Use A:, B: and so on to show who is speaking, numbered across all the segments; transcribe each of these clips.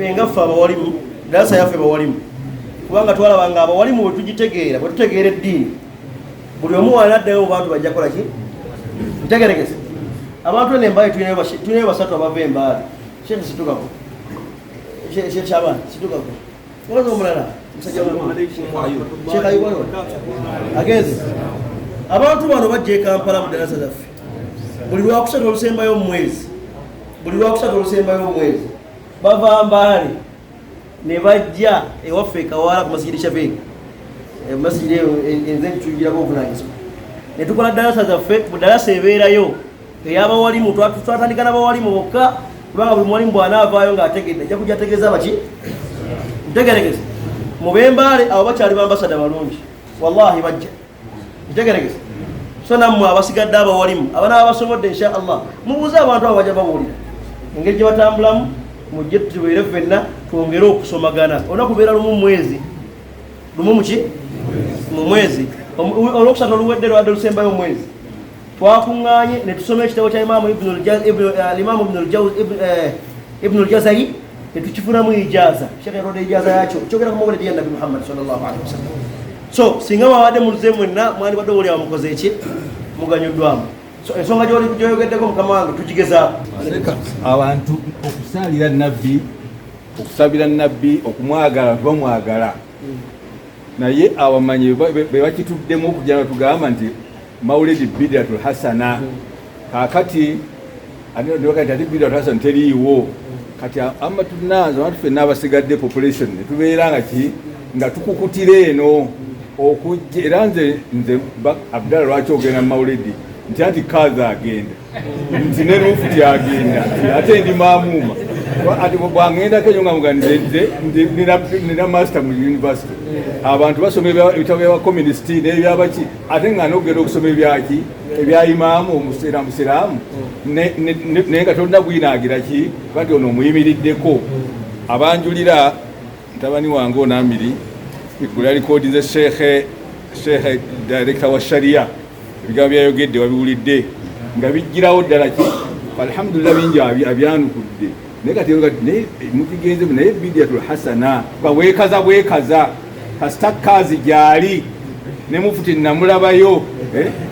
A: fenga ffe abawalimu darasa yaffe bawalimu kubanga twalabanga abawalimu bwe tugitegeera bwe tutegeera eddiini buli omu wanaddayo mu bantu bajja kola ki ntegerekese abantu nembaye tulinayo basatu abava embaale shekhe situkako shekhe Shaban situkako olaza omulala musajja shekhe ayibwayo agenze abantu bano bajja e Kampala mu darasa zaffe buli lwakusatu olusembayo omwezi bava Mbaale ne bajja ewaffe e Kawala ku masigiri Shafeeki masigiri enze ntuyigirako obuvunanyizibwa ne tukola darasa zaffe mu darasa ebeerayo ey'abawalimu twatandika n'abawalimu bokka kubanga buli muwalimu bw'anaavaayo ng'ategedde ajja kujja ategeeza baki ntegeregeze mu b'Embaale abo bakyali bambasada balungi wallahi bajja ntegeregeze so nammwe abasigadde abawalimu abanaba basomodde insha Allah mubuuze abantu abo bajja babuulira engeri gye batambulamu mujje tubeere ffenna twongere okusomagana olunaku lubeera lumu mu mwezi olwokusatu oluwedde lwadde lusembayo omwezi twakuŋŋaanye ne tusoma ekitabo kya Imaamu Ibnu al-Jazari ne tukifunamu ijaaza shekhe yatonda ijaaza yakyo kyogera ku mawulidi ya Nabi Muhammad sallallahu alaihi wasallam so singa mwabadde muluze mwenna mwandibadde oli amukoze eki muganyuddwamu so ensonga gyoyogeddeko mukama wange tukigezaako
B: abantu okusabira nabbi okumwagala bamwagala naye abamanyi be bakituddemu okujjana tugamba nti mawulidi bidatul hasana kakati ati bidatul hasana teriiwo kati amma tunaza abantu ffenna abasigadde population netubeera nga tukukutira eno okujja era nze Abdallah lwaki ogenda mu mawulidi nti anti kaza agenda nti nenufuti agenda ate ndi mamuuma ati bwangenda kenyo nga muganize nina master mu university abantu basoma ebitabo bya communist n'ebyabaki ate nga nogenda okusoma ebya imaamu omusiraamu naye nga tolina gwinaagira ki kati ono omuyimiriddeko abanjulira mutabani wange onamiri gula likodinze shekhe director wa sharia ebigambo byayogedde wabiwulidde nga bijjirawo ddala ki alhamdulillah bingi abyanukudde naye kati mukigenze naye bidatul hasana bwekaza kasita kazi gyali ne mufuti namulabayo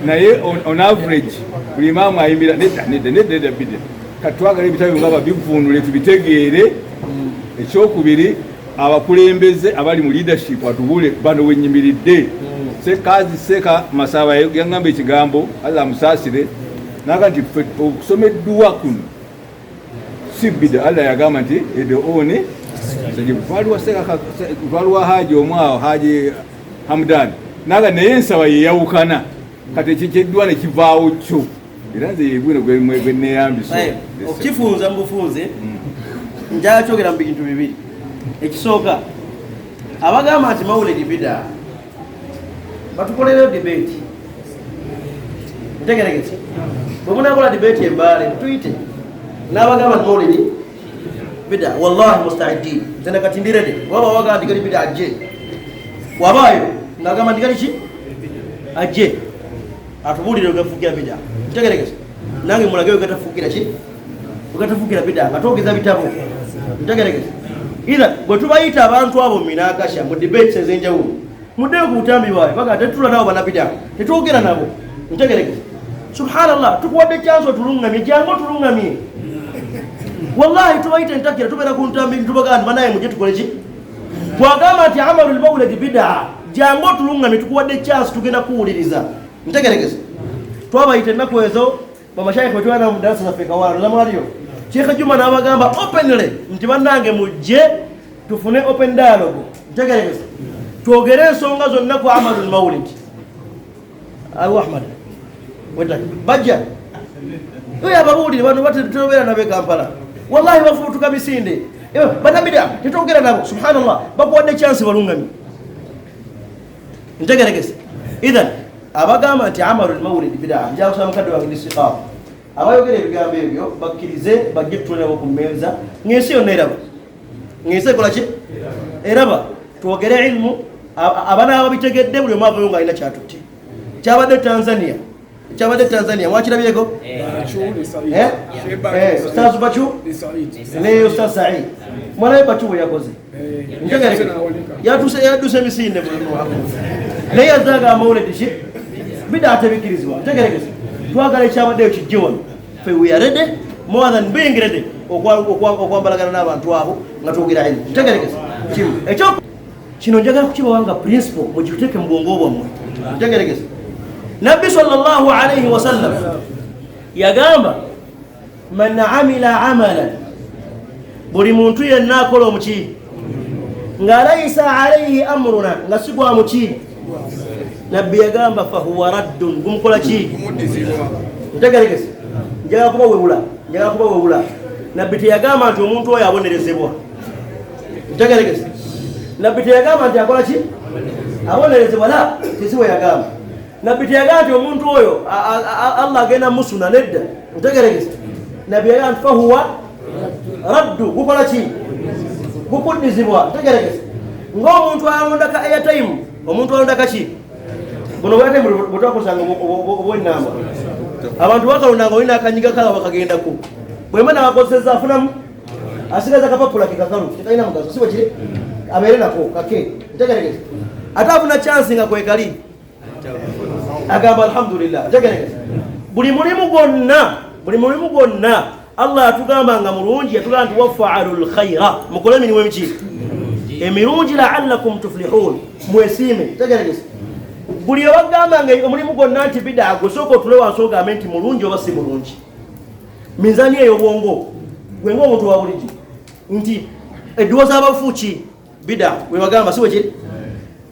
B: naye on average buli imaamu ayimbira nedda bida katwagala ebitabo nga babivunule tubitegeere ekyokubiri abakulembeze abali mu leadership atubule bano wenyimiridde sekazi seka masaba yangamba ekigambo Allah musaasire naga nti okusoma edduwa kuno si bida Allah yagamba nti edoone waliwo haji omwawo haji Hamdan naga naye ensaba yeyawukana kati ekyeddwa ne kivaawo kyo era nze yebwino gwe neeyambisa
A: okukifunza mubufunze njala kyogera mu bintu bibiri ekisooka abagamba nti mawulidi bida batukolereyo debate ntegeregetse bwe munakola debate Embaale tuyite n'abagamba nti mawulidi bida wallahi mustaidin nze kati ndirede waba waga ndigali bida ajje wabaayo ngagamba ndigali ki ajje atubulire ogafugira bida ntegeregetse nange mulage ogatafugira ki ogatafugira bida atogeza bitabo ntegeregetse ila bwe tubayita abantu abo minagasha mu debates ezenjawulo muddeyo ku butambi bwawe paka tetula nabo banabida tetwogera nabo ntegeregeze subhanallah tukuwadde chanzo tulungamye jango tulungamye wallahi tubayita ntakira tubeera ku ntambi tubagamba banaye mujje tukole ki twagamba nti amalul mawlidi bid'a jango tulungamye tukuwadde chanzo tugenda kuwuliriza ntegeregeze twabayita ennaku ezo bamashayikh betwana mu darasa zaffe Kawala zamwaliyo Sheikh Juma n'abagamba openly nti bannange mujje tufune open dialogue ntegeregeze twogere ensonga zonna ku amalul mawlid Abu Ahmad wenda bajja oyo ababuulire bano batetobeera nabe Kampala wallahi bafuutuka misinde banabida tetwogera nabo subhanallah bakuwadde chance balungamye ntegeregeze idhan abagamba nti amalul mawlid bid'a njawo sa mukadde wange istiqama abayogera ebigambo ebyo bakkirize bajje tutulabo ku mmeeza ng'ensi yonna eraba ng'ensi ekola ki eraba twogere ilmu abana ababitegedde buli omu avayo ng'alina kyatutte kyabadde Tanzania mwakirabyeko Ustaz Bachu ne Ustaz Said mwanawe bachuwe yakoze ntegereke yaduse misinde naye yazaaga amawuledi ki bida atebikirizibwa ntegereke twagala ekyabaddeyo kijje wano fe we are ready more than being ready okwambalagana n'abantu abo nga twogera eno ntegereke kimu ekyo kino njagala kukibawanga principle mugikuteeke mu bwongo bwammwe ntegereke nabbi sallallahu alayhi wasallam yagamba man amila amalan buli muntu yenna akola omuki nga layisa alayhi amruna nga sigwa muki nabbi yagamba fahuwa raddun gumukola ki ntegeregese njagala kuba wewula nabbi teyagamba nti omuntu oyo abonerezebwa ntegeregese nabbi teyagamba nti akola ki abonerezebwa la tesiwe yagamba nabbi teyagamba nti omuntu oyo Allah agenda musuna nedda ntegeregese nabbi yagamba nti fahuwa raddu gukola ki gukudizibwa ntegeregese ng'omuntu alondaka airtime omuntu alondaka ki buno bwatime butakusanga obwenamba abantu bakalondanga olina akanyiga kala bakagendako bwemba nakakozesa afunamu asigaza kapapula kekakalu tekalina mugaso sibo kiri abeere nako kake ntegeregese ate afuna chance nga kwekali agamba alhamdulillah ntegeregese buli mulimu gwonna Allah atugamba nga mulungi yatugamba nti wafa'alul khaira mukole emirimu emirungi la'allakum tuflihun mwesime tegeregese buli abagamba nga omulimu gwonna nti bida gusooka otule wansi ogambe nti mulungi oba si mulungi minzani eyo bwongo gwenga omuntu wa bulijjo nti edduwa z'abafu ki bida webagamba si bwekiri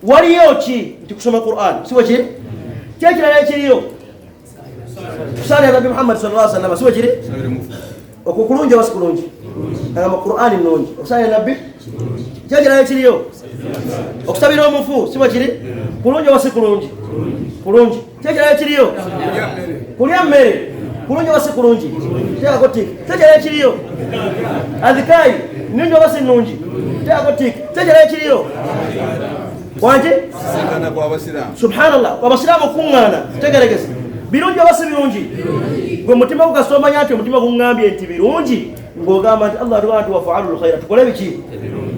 A: waliyo ki nti kusoma Qur'an si bwekiri kyekirala ekiriyo kusali Nabi Muhammad sallallahu alaihi wasallam si bwekiri okwo kulungi oba si kulungi agamba Qur'ani nungi okusali Nabbi kyekirala ekiriyo okusabira omufu si bwekiri kulungi oba si kulungi kulungi kyekirala ekiriyo kulya mmere kulungi oba si kulungi kyekakotiki kyekirala ekiriyo adhikayi nungi oba si nungi kyekakotiki kyekirala ekiriyo wanje subhanallah abasiraamu okuŋŋaana tegeregese birungi oba si birungi gwe mutima gukasomanya nti omutima guŋŋambye nti birungi ng'ogamba nti Allah atugamba nti wafa'alul khaira tukole biki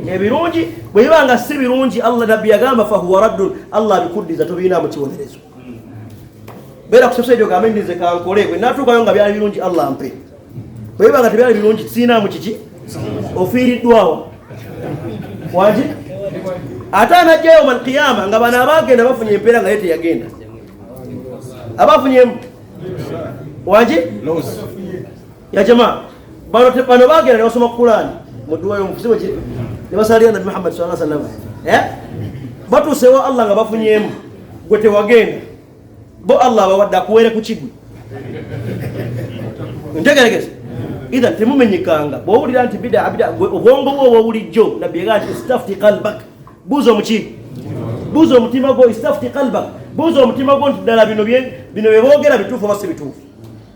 A: ebirungi bwe biba nga si birungi Allah nabbi yagamba fahuwa raddun Allah abikuddiza tobiina mu kibonerezo beera kusosaidi ogambe ndize kankole bwe natuukayo nga byali birungi Allah mpe bwe biba nga tebyali birungi siinaamu kiki ofiiriddwawa wanje ate anajja yawma alqiyama nga bano abagenda bafunye empeera nga ye teyagenda abafunyemu wanje ya jamaa bano bagenda ne basoma Qur'ani mu dduwa y'omufu sibo kiri ne basalira Nabi Muhammad sallallahu alaihi wasallam batuusewo Allah nga bafunyemu gwe tewagenda bo Allah bawadde akuweere ku kigwi ntegeregese idha temumenyekanga bw'owulira nti bida obwongo bwo obw'obulijjo nabbi yagamba nti istafti qalbak buuza omuki buuza omutima gwo istafti qalbak buuza omutima gwo nti ddala bino bye boogera bituufu oba si bituufu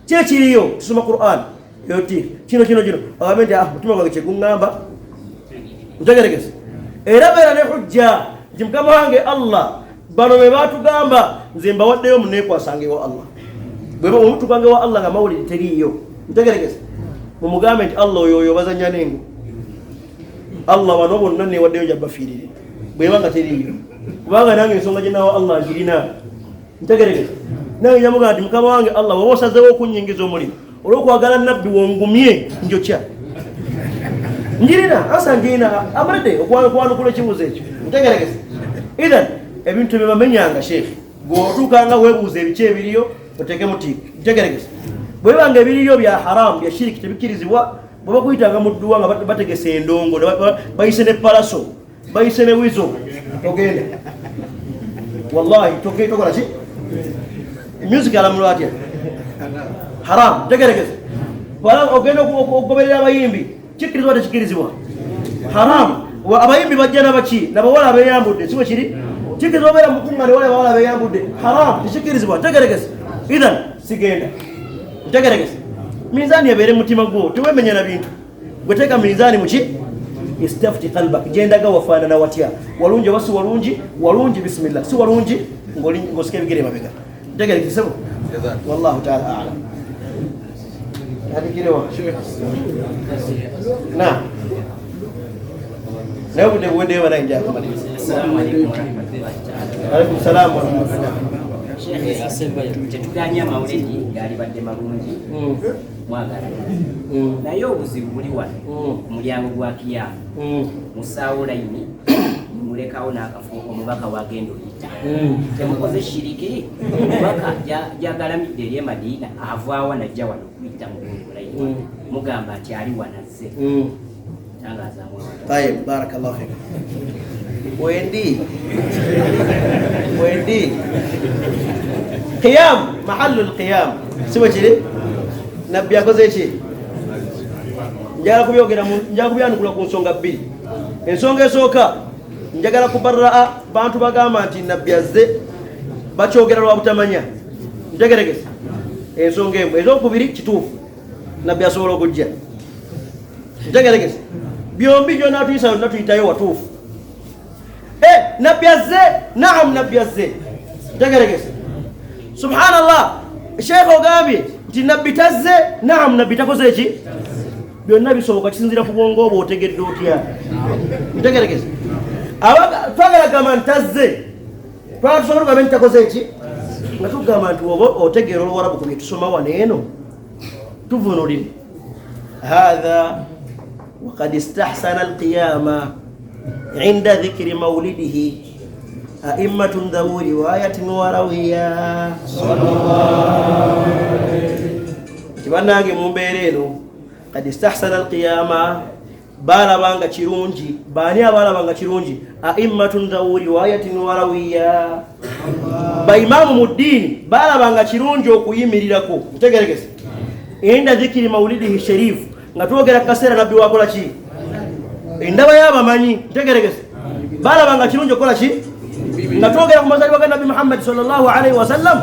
A: kyekiriyo tusoma Qur'an yoti kino agambe nti mutima gwange kyeguŋŋamba ntegeregese era beera ne hujja nti mukama wange Allah bano be batugamba nze mbawaddeyo muneekwasanga ewa Allah bweba omutukange wa Allah nga mawulire teriiyo ntegeregese mumugambe nti Allah oyo bazanya nengo Allah bano bonna neewaddeyo njabafiirire bweba nga teriiyo kubanga nange ensonga gyenawa Allah ngirina ntegeregese nange nyamugaa nti mukama wange Allah woba osazeewo okunnyingiza omulimu olw'okwagala nabbi wongumye njokya njirina asa ngirina amadde okwanukula ekibuuzo ekyo ntegeregese idhan ebintu byebamenyanga sheekh bw'otuukanga weebuuza ebiki ebiriyo oteekemu tiiki ntegeregese bwe bibanga ebiriyo bya haramu bya shiriki tebikkirizibwa bwe bakuyitanga mu dduwa nga bategese endongo bayise ne palaso bayise ne wizo togenda wallahi tokola ki music alamulwa atya haramu tegeregeze ogenda okugoberera abayimbi kikkirizibwa tekikkirizibwa haramu abayimbi bajja nabaki nabawala abeyambudde siwe kiri kikkirizibwa obeera mukuŋŋaane wala bawala abeyambudde haramu tekikkirizibwa tegeregeze idhan sigenda ntegeregese minzaani ebeere mutima gwo tewemenya na bintu gweteeka minzaani muki istafti qalbak jendaga wafaanana watya walungi oba si walungi bisimillah si walungi ng'osika ebigere mabega ntegeregese sebo wallahu taala alam hadi kirewa na naye budde buweddeyo banayinja akamaliriza.
C: Assalamu alaikum warahmatullahi ta'ala.
A: Alaikum salaam warahmatullahi.
C: Sheikh asembayo tetuganya mawulidi galibadde malungi mwagala naye obuzibu buli wano ku mulyango gwa kiyama musaawo layini mulekawo n'akafo omubaka wagenda oyita temukoze shiriki omubaka jagalamidde eri e Madiina avaawa najja wano okuyita mulundi layini mugamba nti ali wanazze tangazaamu.
A: Tayeb, barakallahu fik. Wendi qiyam mahallul qiyam siba kiri nabbi akoze ki njagala kubyanukula ku nsonga bbiri. Ensonga esooka njagala kubarraa bantu bagamba nti nabbi azze bakyogera lwa butamanya ntegeregesa ensonga emu. Ezokubiri kituufu nabbi asobola okujja ntegeregesa byombi gyonna tuyisa natuyitayo watuufu. Nabbi azze, naam nabbi azze ntegeregesa. Subhanallah, Sheikh ogambye nti nabbi tazze, naam nabbi takoze ki? Byonna bisoboka kisinzira ku bwongo obwo otegedde otya ntegeregesa. Twagala gamba nti tazze twatusobola okugamba nti takoze ki nga tugamba nti oba otegeera Oluwarabu ku bye tusoma wano eno tuvunulire. Hatha waqad istahsana alqiyama inda dhikri maulidihi a'immatun dhawu riwayatin wa rawiya kibanange mu mbeera eno qad istahsana alqiyama balabanga kirungi. Baani abalabanga kirungi? A'immatun dhawu riwayatin wa rawiya, baimamu mu ddiini balabanga kirungi okuyimirirako ntegeregesa inda dhikri maulidihi sharif nga twogera kaseera nabbi wakola ki endaba y'abamanyi ntegeregesa balabanga kirungi okukola ki nga twogera ku mazalibwa ga nabbi Muhammad sallallahu alaihi wasallam.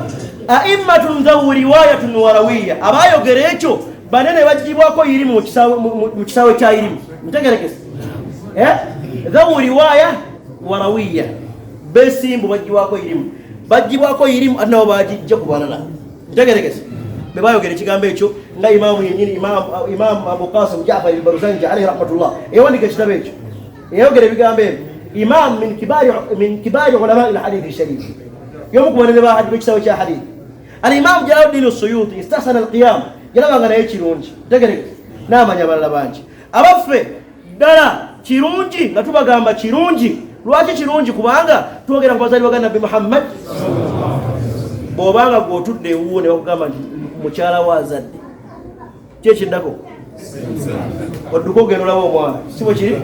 A: A'immatun dhawu riwayatun wa rawiya, abayogera ekyo banene bagibwako irimu mu kisaawe kya irimu ntegeregesa. Dhawu riwaya wa rawiya besimbu bagibwako irimu, bagibwako irimu ate nabo bagijja ku balala ntegeregesa. Be bayogera ekigambo ekyo nga imamu yennyini Imam Abu Qasim Ja'far al-Barzanji alayhi rahmatullah yawandika ekitabo ekyo yayogera ebigambo ebyo. Imam min kibari ulama al-hadith sharif, yomu ku banene ba hadith ekitabo kya hadith. Al-Imam Jalaluddin as-Suyuti istahsana al-qiyam yalabanga naye kirungi ntegeregesa n'amanya abalala bangi. Abaffe ddala kirungi nga tubagamba kirungi. Lwaki kirungi? Kubanga twogera ku bazaalibwa ga nabbi Muhammad. Bw'obanga gw'otudde ewuwo ne bakugamba nti mukyala wazadde kyekiddako odduka ogenda olaba omwana sibo kiri.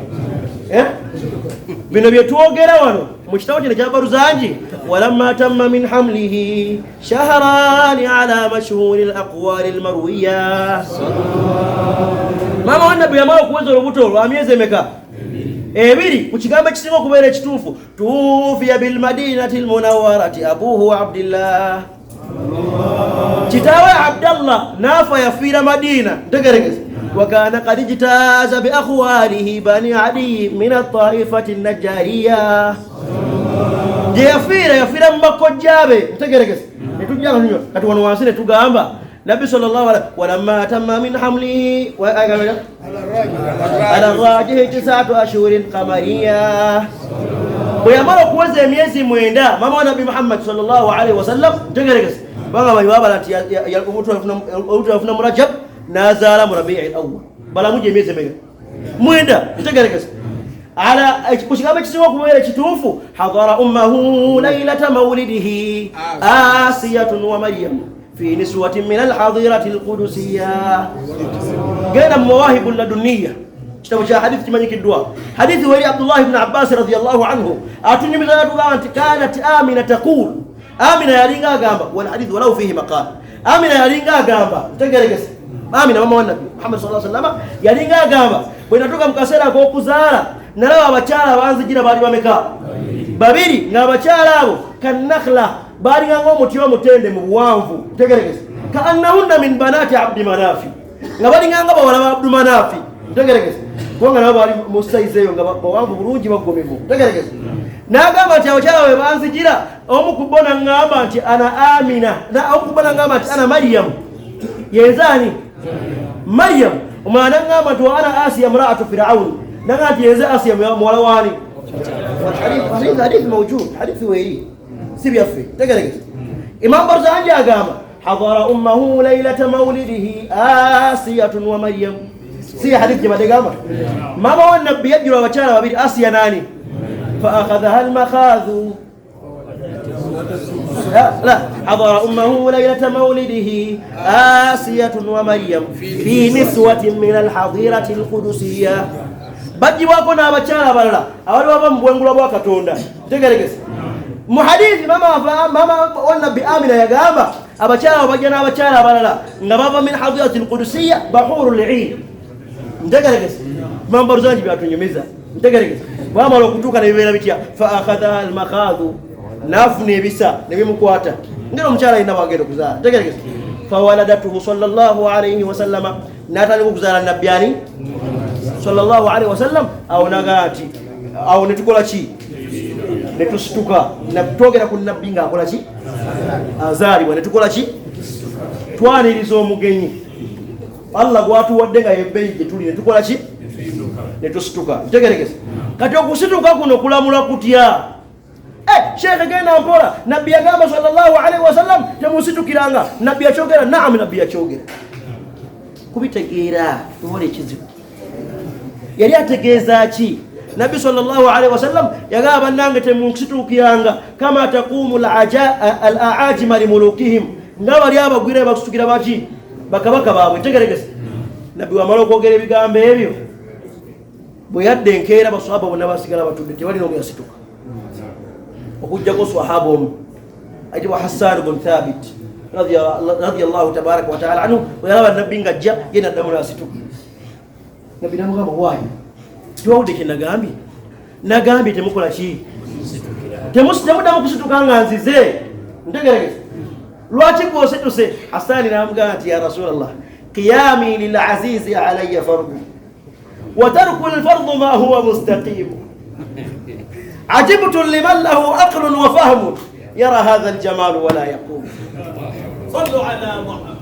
A: Bino bye twogera wano mu kitabo kino kya Barzanji, walamma tamma min hamlihi shahrani ala mashhuri al-aqwali al-marwiya. Mama wa nabbi yamala okuweza olubuto lwa myezi emeka? 2 ku kigambo ekisinga okubeera ekituufu. Tuufiya bil madinati al-munawwarati abuhu Abdillah, kitaawe Abdallah naafa yafiira Madiina ntegeregesa. Wakana qad ijtaza bi akhwalihi bani Adi min at-taifati an-najariya, je yafiira mu bakojjaabe ntegeregesa. Netujja nyo kati wano wansi ne tugamba nabbi sallallahu alaihi walamma tamma min hamlihi wa ala rajihi 9 ashhurin qamariya. Bwe yamala okuweza emyezi 9 mama wa nabbi Muhammad sallallahu alaihi wasallam ntegeregesa banga bayibabala nti obutu yafuna mu Rajab nazaala mu Rabi'il Awwal balamuje emyezi 9 ntegeregesa. Ala kukigambo ekisinga okubeera ekituufu hadara ummahu laylata mawlidihi Asiyatun wa Maryam fi niswatin min al-hadirati al-qudusiyya. Genda Mawahib al-Ladunniya kitabu kya hadithi kimanyikiddwa. Hadithi wali Abdullah ibn Abbas radiyallahu anhu atunyumiza tugamba nti kanat Amina taqul, Amina yalinga agamba wal hadith walau fihi maqal. Amina yalinga agamba ntegeregesa. Amina mama wa Nabi Muhammad sallallahu alaihi wasallam yalinga agamba bwe natuka mu kaseera ak'okuzaala nalaba abakyala banzijira baali bameka? 2. Ng'abakyala abo kannakhla baali ng'omuti omutende mu buwanvu ntegeregesa. Kaannahunna min banati Abdi Manafi, nga bali nga bawala ba Abdu Manafi ntegeregesa. Kubanga nabo baali mu size eyo nga bawanvu bulungi bagomevu ntegeregesa. N'agamba nti abakyala bwe banzijira omu ku bo n'aŋŋamba nti ana Amina, omu ku bo n'aŋŋamba nti ana Maryam. Yenzaani Maryam. Omwana n'aŋŋamba nti wa ana Asiya imra'atu Fir'aun, نغاتي يزا أسيا مولواني حديث موجود حديث ويري سيب يفي تقرأ إمام برزانجي أقام حضر أمه ليلة مولده آسية ومريم سي حديث جمع تقام ما هو النبي يجرى وشانا وبيد آسيا ناني فأخذها المخاذ لا حضر أمه ليلة مولده آسية ومريم في نسوة من الحظيرة القدسية بجي واكونا بچانا بللا أولي وابا مبوانقل وابا كتوندا تقرأ محديث ماما قلنا بآمنة يا قابا أبچانا وبجنا بچانا بللا نبابا من حظيرة القدسية بحور العين تقرأ مام برزانجي بياتون يميزا تقرأ وما لو كنتوك نبينا بيتيا فأخذها المخاذ نافني بيسا نبي مكواتا نقول مشارع إنما أجيرو كذا تقرأ فولدته صلى الله عليه وسلم ناتني كذا النبياني صلى الله عليه وسلم أو نغاتي أو نتقول شيء نتستوكا نبتوغي نكون نبينغا قول شيء أزاري ونتقول شيء تواني لسو مغني الله قواتو ودنغا يبين جتولي نتقول شيء نتستوكا تقرأ كتو كستوكا كنو كلا ملا كتيا شيخ جينا أمبورا نبي أقام صلى الله عليه وسلم تموسيتو كيرانغا نبي أشوغيرا نعم نبي أشوغيرا كبيتا جيرا تموري چيزيو yari ategeza ki Nabi sallallahu alaihi wasallam yagaba nange temusitu kiyanga kama taqumu al-aajim li mulukihim ngabali abagwire bakusukira baki bakabaka babwe tegeregese Nabi wa maloko gere bigambe ebyo boyadde nkeera baswaba bonna basigala batudde tewali no yasituka okujja ko swahabo aje wa Hassan ibn Thabit radiyallahu tabaraka wa ta'ala anhu wa Nabi ngajja yena damuna asituka Nabi namugamba wayi tuwaude kinagambi nagambi temukola ki temudamu kusituka nga nzize ntegeregese lwaki kwosituse Hasani namugamba nti ya Rasulallah qiyami lil azizi alayya fardu wa tarku al fardu ma huwa mustaqim ajibtu liman lahu aqlun wa fahmun yara hadha al jamal wa la yaqum sallu ala Muhammad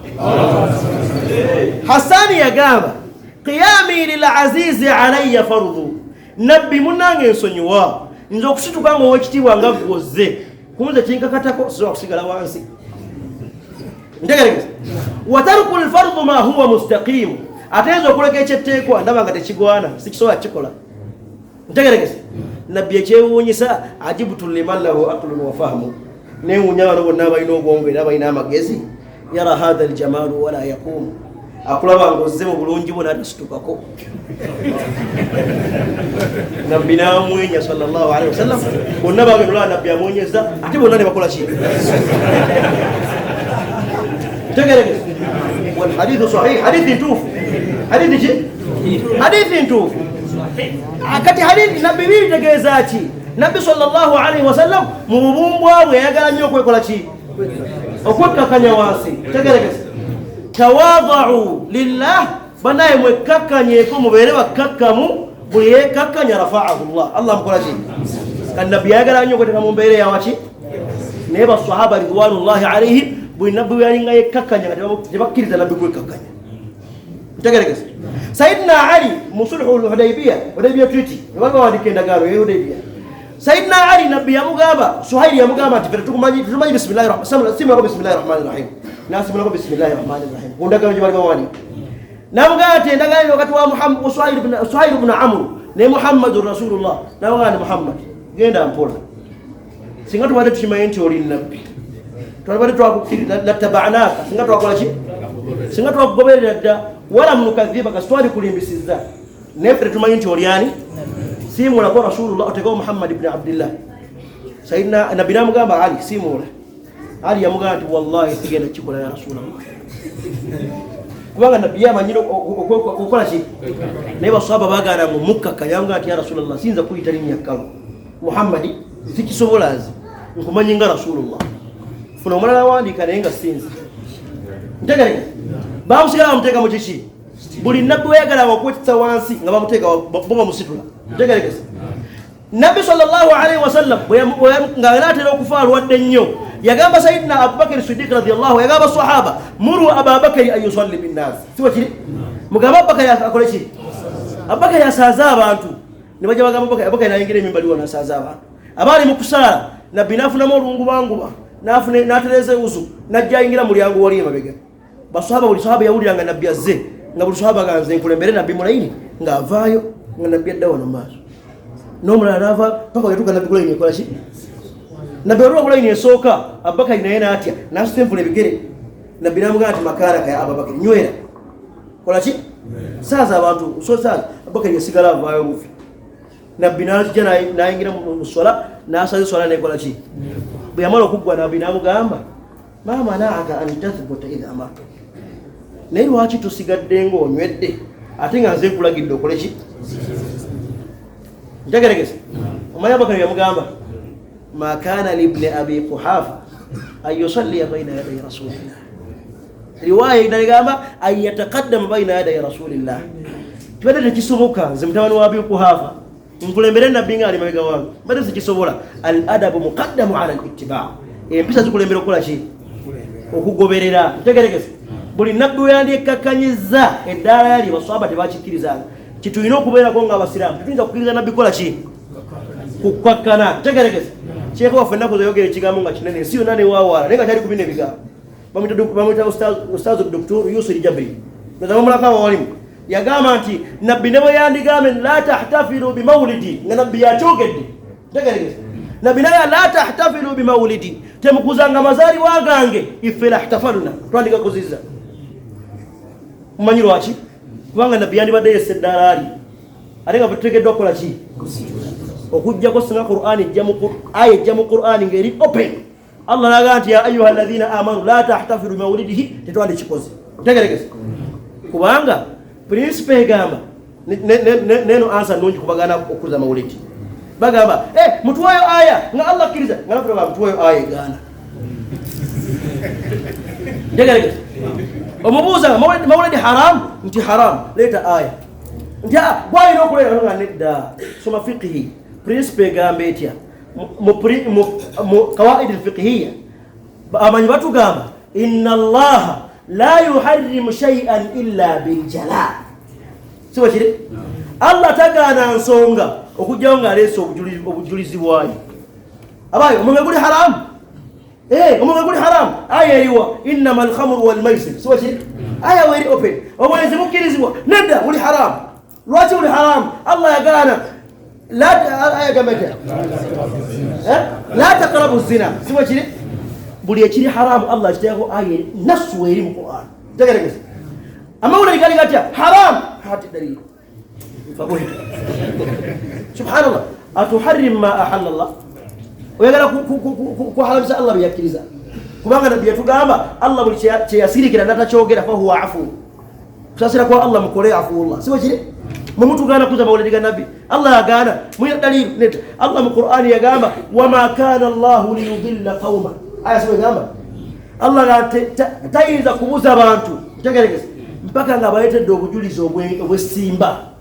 A: Hasani yagamba qiyami lil azizi alayya fardu nabbi munange nsonyiwa nzo kusituka ngo wekitibwa nga goze kunze kinkakatako so kusigala wansi ntegeregese watarku al fardu ma huwa mustaqim atezo kuleka ekyetekwa ndaba nga tekigwana sikisobola kikola ntegeregese nabbi ekyewuunyisa ajibtu liman lahu aqlun wa fahmu newunya bano bonna balina obwongo era balina amagezi yara hadha al jamal wa la yaqum akulaba ngoze mu bulungi bona atastukako Nabbi namwenya sallallahu alaihi wasallam bonna bagenula nabbi amwenyeza ate bonna ne bakola ki tegeregese wal hadithu sahih hadithi tufu hadithi tufu akati hadithi nabbi bi tegeza ki nabbi sallallahu alaihi wasallam mu bubumbwa bwe yagala nnyo okwekola ki okwekakanya wansi tegeregese tawadhu lillah banaye mwekakanyeko mubere bakakamu buli yekakanya rafa'ahu Allah mukola ki kan nabbi yagala nnyo kweteka mu mbeere ya waki naye basahaba ridwanullahi alaihim buli nabbi yalinga yekakanya tebakkiriza nabbi kwekakanya ntegeregese Sayyidina Ali musulhu al-Hudaybiyah treaty wabanga wandika endagaano ya Hudaybiyah Sayyidina Ali nabbi yamugamba Suhaili yamugamba ati tukumanyi bismillahir rahmanir rahim nasi mulako bismillahir rahmanir rahim kundaka njibali bawani namugamba ati endagaano wakati wa Muhammad Suhail ibn Amr ne Muhammadur Rasulullah namugamba Muhammad genda mpola singa tubadde tukimanyi nti oli nabbi twabadde twakukiriza lataba'naka singa twakola ki singa twakugoberera dda wala mnukadhiba kasitwali kulimbisiza nefere tumanyi nti oli ani simula kwa Rasulullah otegao Muhammad ibn Abdullah Sayyidina Nabi namugamba Ali simula Ali yamugamba nti wallahi sigenda kikola ya Rasulullah kubanga Nabi yamanyiro okukola ki naye basahaba bagana mu mukkaka yamugamba nti ya Rasulullah sinza kuyita linnya kalo Muhammad sikisobolazi nkumanyi nga Rasulullah funa omulala wandika naye nga sinza ntegerege bamusigala bamuteeka mu kiki buli nabbi weyagala okwetisa wansi nga bamuteeka boba musitula ntegerege Nabi sallallahu alaihi wasallam nga alatera okufa alwadde nnyo yagamba Sayyidina Abubakar Siddiq radiyallahu yagamba sahaba muru Abubakar ayusalli bin nas siwa kiri mugamba Abubakar akole ki Abubakar yasaza abantu ne bajja bagamba Abubakar nayingira emimbali wana asaza abantu abali mu kusaala nabbi n'afunamu olungubanguba n'atereza ewuzu n'ajja ayingira mulyango wali emabega basahaba buli sahaba yawuliranga nabbi azze nga buli sahaba ganze nkulembere nabbi mulayini ng'avaayo nga nabbi adda wano maaso n'omulala n'ava paka yatuuka nabbi kulayini ekola ki nabbi olwa kulayini esooka Abubakar naye n'atya n'asuta envula ebigere nabbi n'amugamba nti makaanaka ya Abubakar nywera kola ki saaza abantu so saaza Abubakar yasigala avaayo bufi nabbi n'ajja n'ayingira mu swala n'asaza swala n'ekola ki bwe yamala okuggwa nabbi n'amugamba ma manaaka an tathbuta idha amartu naye lwaki tusigadde ng'onywedde ate nga nze nkulagidde okole ki ntegeregese omanyi Abubakar yamugamba ma kaana libni abi Quhafa an yusalliya bayna yaday rasulillah riwaya inagamba an yataqaddama bayna yaday rasulillah tibadde tekisoboka nze mutabani wa abi Quhafa nkulembere nabbi nga ali mabega wange mbadde tekisobola al adabu muqaddamu ala al ittiba empisa zikulembera okukola ki okugoberera ntegeregese buli nabbi weyandikakkanyiza eddaala yali baswaba tebakikkirizanga kitulina okubeerako nga abasiraamu tetuyinza kukkiriza nabbi kola ki kukkakkana ntegeregese kyeko waffe ennaku zeyogera ekigambo nga kinene ensi yonna newawaala naye nga kyali kubina ebigambo bamwita ustaz Dr. Yusuf Jabri nazamamulaka walimu yagamba nti nabbi ne bwe yandigambe la tahtafiru bimawlidi nga nabbi yakyogedde ntegeregese nabbi naye la tahtafiru bimawlidi temukuzanga mazaalibwa gange iffe lahtafalna twandika kuziza mumanyi lwaki kubanga nabbi yandibadde yessa eddaala ali ate nga tuteekeddwa kukola ki okujjako singa Qur'ani aya ejja mu Qur'ani ng'eri open Allah n'agamba nti ya ayuha alladhina amanu la tahtafiru bimawlidihi tetwandikikoze ntegeregese kubanga principe egamba neno ansa nungi kubagana okuza mawulidi bagamba mutuwayo aya nga Allah akkiriza nga naffe bagamba mutuwayo aya egaana ntegeregese omubuuza mawulidi haram nti haram leeta aya nti gwalina okuleeta nga nedda soma fiqhi principe egamba etya mu qawaid alfiqhiyya amanyi batugamba inna allaha la yuharrimu shay'an illa biljala siwa kiri Allah tagaana nsonga okujjawo ng'aleese obujulizi bwayo abayo omwenge guli haramu omwenge guli haramu aya eriwa innama alkhamru walmaisir siwa kiri aya weri open omwenzi mukkirizibwa nedda guli haramu lwaki guli haramu Allah yagaana la taqrabu zina siwa kiri buli ekiri haramu Allah akiteeko aya nasu eri mu Qur'an tegeregese amawulire gali gatya haramu hati dalili fakuhita subhanallah atuharrim ma ahalla Allah oyagala kuharamisa Allah byakkiriza kubanga nabbi yatugamba Allah buli kyeyasirikira natakyogera fahuwa afu kusasira kwa Allah mukole afuullah siwa kiri mumutugana kuza mawulidi ga nabbi Allah yagaana mwina dalili neta Allah mu Qur'ani yagamba wama kana Allah liyudilla qauma aya siwa yagamba Allah tayinza kubuza abantu tegeregese mpaka nga bayetedde obujulizi obwesimba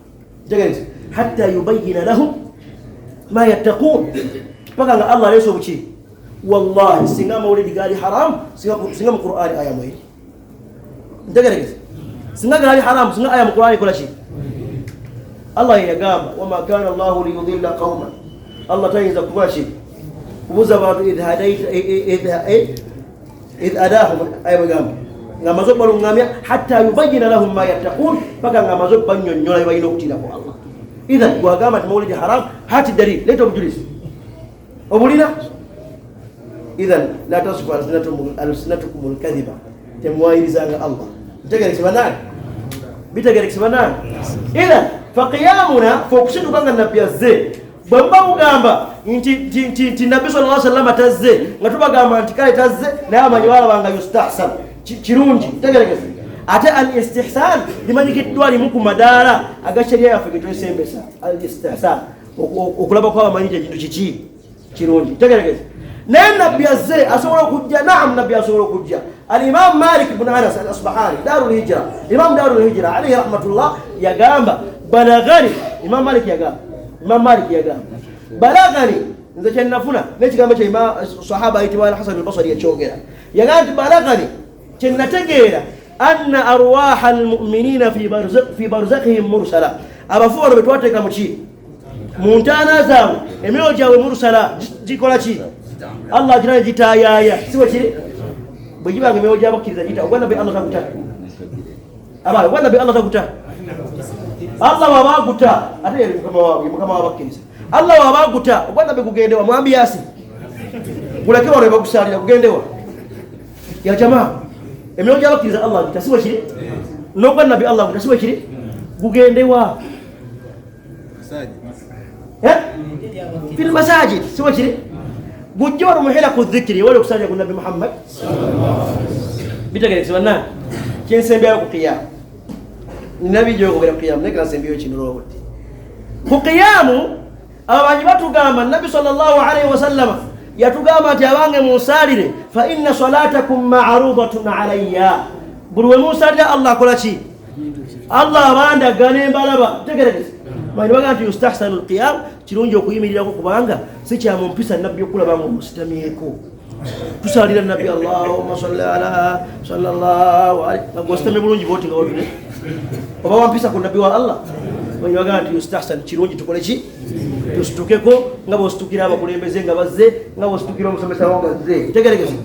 A: tegeregese hatta yubayyina lahum ma yattaqun mpaka nga Allah aleese obuki wallahi singa mawulidi gali haram singa mu Qur'ani aya mweri tegeregese singa gali haram singa aya mu Qur'ani kola ki Allah yagamba wama kana Allah liyudilla qauma Allah tayinza kuba ki kubuza abantu idh adahum aya bagamba nga mazo balungamya hatta yubayyina lahum ma yattaqun paka nga mazo banyonyola bayina okutira ko Allah idha gwagamba ti mawlidi haram hati dalil leto bujulizi obulina idhan la tasfu alsinatukum alkadhiba temwairizanga Allah ntegerekese banani bitegerekese banani idhan faqiyamuna fokushitukanga nabbi azze bwemba mugamba nti nabbi sallallahu alaihi wasallam tazze nga tubagamba nti kale tazze naye amanyi balabanga yustahsan kirungi tegeregese ate al istihsan limanyikiddwa limu ku madaala agasyariya yaffe getwesembesa al istihsan okulaba kwabamanyite ekintu kiki kirungi tegeregese naye nabbi azze asobola okujja naam nabbi asobola okujja al-imam Malik ibn Anas al-Asbahani darul hijra imam darul hijra alayhi rahmatullah yagamba balagani imam Malik yagamba balagani nze kyenafuna n'ekigambo kya sahaba ayitibwa al-Hasan al-Basri yakyogera yagamba nti balagani kyenategeera anna arwaha almu'minina fi barzakhihim mursala abafu bano betwateeka muki mu ntaana zaabwe emyoyo gyabwe murusala gikola ki Allah agira ne gitayaaya siwe kiri bwe gibanga emyoyo gyabakkiriza gita ogwa nabbi Allah takuta abaye ogwa nabbi Allah takuta Allah wabaguta ate yali mukama wabakkiriza Allah wabaguta ogwa nabbi kugendewa mwambi yasi kulake wano bakusalira kugendewa ya jamaa emyoyo gyabakkiriza Allah gita siwe kiri n'ogwa nabbi Allah gita siwe kiri kugendewa في المساجد سوى كذي بجور محلك الذكر ولو ساجد النبي محمد بتقدر سوينا كين سنبيع القيام النبي جو غير القيام نقرأ سنبيع شنو القيام أو أجبته قام النبي صلى الله عليه وسلم يتقام جوانه مسارر فإن صلاتكم معروضة علي قلوا مسارر الله كل شيء الله ما عنده غنيم بلبا تقدر ما يبغى يستحسن القيام kirungi okuyimirira ko kubanga sikya mu mpisa nabbi okulaba mu mustamiyeko tusalira nabbi Allahumma salli ala sallallahu alaihi wagostame bulungi boti nga wotule oba wampisa ku nabbi wa Allah wanyaga nti yustahsan kirungi tukole ki tustukeko nga bostukira abakulembeze nga bazze nga bostukira omusomesa wange azze tegeregeze